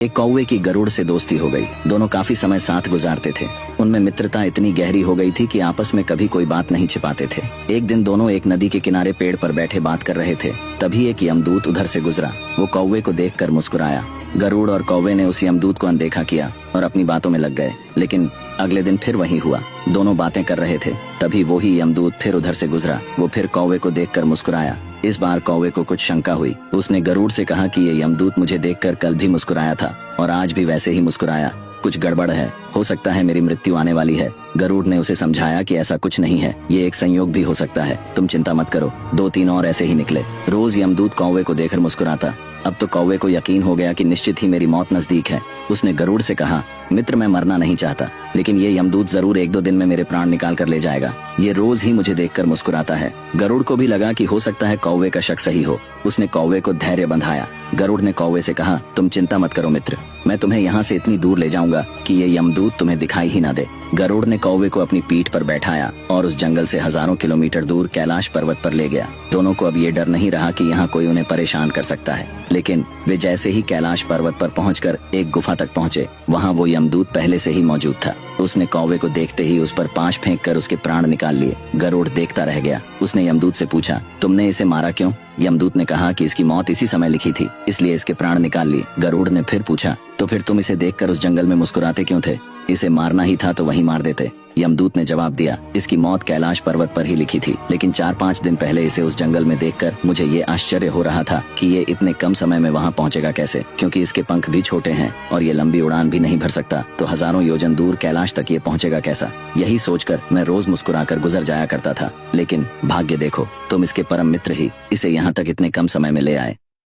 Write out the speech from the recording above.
एक कौवे की गरुड़ से दोस्ती हो गई। दोनों काफी समय साथ गुजारते थे। उनमें मित्रता इतनी गहरी हो गई थी कि आपस में कभी कोई बात नहीं छिपाते थे। एक दिन दोनों एक नदी के किनारे पेड़ पर बैठे बात कर रहे थे। तभी एक यमदूत उधर से गुजरा। वो कौवे को देखकर मुस्कुराया। गरुड़ और कौवे ने उस यमदूत को अनदेखा किया और अपनी बातों में लग गए। लेकिन अगले दिन फिर वही हुआ। दोनों बातें कर रहे थे, तभी वही यमदूत फिर उधर से गुजरा। वो फिर कौवे को देखकर मुस्कुराया। इस बार कौवे को कुछ शंका हुई। उसने गरुड़ से कहा कि ये यमदूत मुझे देखकर कल भी मुस्कुराया था और आज भी वैसे ही मुस्कुराया। कुछ गड़बड़ है, हो सकता है मेरी मृत्यु आने वाली है। गरुड़ ने उसे समझाया कि ऐसा कुछ नहीं है, ये एक संयोग भी हो सकता है, तुम चिंता मत करो। 2-3 और ऐसे ही निकले। रोज यमदूत कौवे को देखकर मुस्कुराता। अब तो कौवे को यकीन हो गया कि निश्चित ही मेरी मौत नजदीक है। उसने गरुड़ से कहा, मित्र मैं मरना नहीं चाहता, लेकिन ये यमदूत जरूर 1-2 दिन में मेरे प्राण निकाल कर ले जाएगा। ये रोज ही मुझे देखकर मुस्कुराता है। गरुड़ को भी लगा कि हो सकता है कौवे का शक सही हो। उसने कौवे को धैर्य बंधाया। गरुड़ ने कौवे से कहा, तुम चिंता मत करो मित्र, मैं तुम्हें यहाँ से इतनी दूर ले जाऊंगा कि ये यमदूत तुम्हें दिखाई ही ना दे। गरुड़ ने कौवे को अपनी पीठ पर बैठाया और उस जंगल से हजारों किलोमीटर दूर कैलाश पर्वत पर ले गया। दोनों को अब ये डर नहीं रहा कि यहाँ कोई उन्हें परेशान कर सकता है। लेकिन वे जैसे ही कैलाश पर्वत पर पहुंचकर एक गुफा तक पहुंचे, वहाँ वो यमदूत पहले से ही मौजूद था। उसने कौवे को देखते ही उस पर पांच फेंककर उसके प्राण निकाल लिए। गरुड़ देखता रह गया। उसने यमदूत से पूछा, तुमने इसे मारा क्यों? यमदूत ने कहा कि इसकी मौत इसी समय लिखी थी, इसलिए इसके प्राण निकाल लिए। गरुड़ ने फिर पूछा, तो फिर तुम इसे देखकर उस जंगल में मुस्कुराते क्यों थे? इसे मारना ही था तो वहीं मार देते। यमदूत ने जवाब दिया, इसकी मौत कैलाश पर्वत पर ही लिखी थी, लेकिन 4-5 दिन पहले इसे उस जंगल में देखकर मुझे ये आश्चर्य हो रहा था कि ये इतने कम समय में वहाँ पहुँचेगा कैसे, क्योंकि इसके पंख भी छोटे हैं और ये लंबी उड़ान भी नहीं भर सकता, तो हजारों योजन दूर कैलाश तक ये पहुँचेगा कैसा? यही सोचकर मैं रोज मुस्कुराकर गुजर जाया करता था, लेकिन भाग्य देखो, तुम इसके परम मित्र ही इसे यहाँ तक इतने कम समय में ले आए।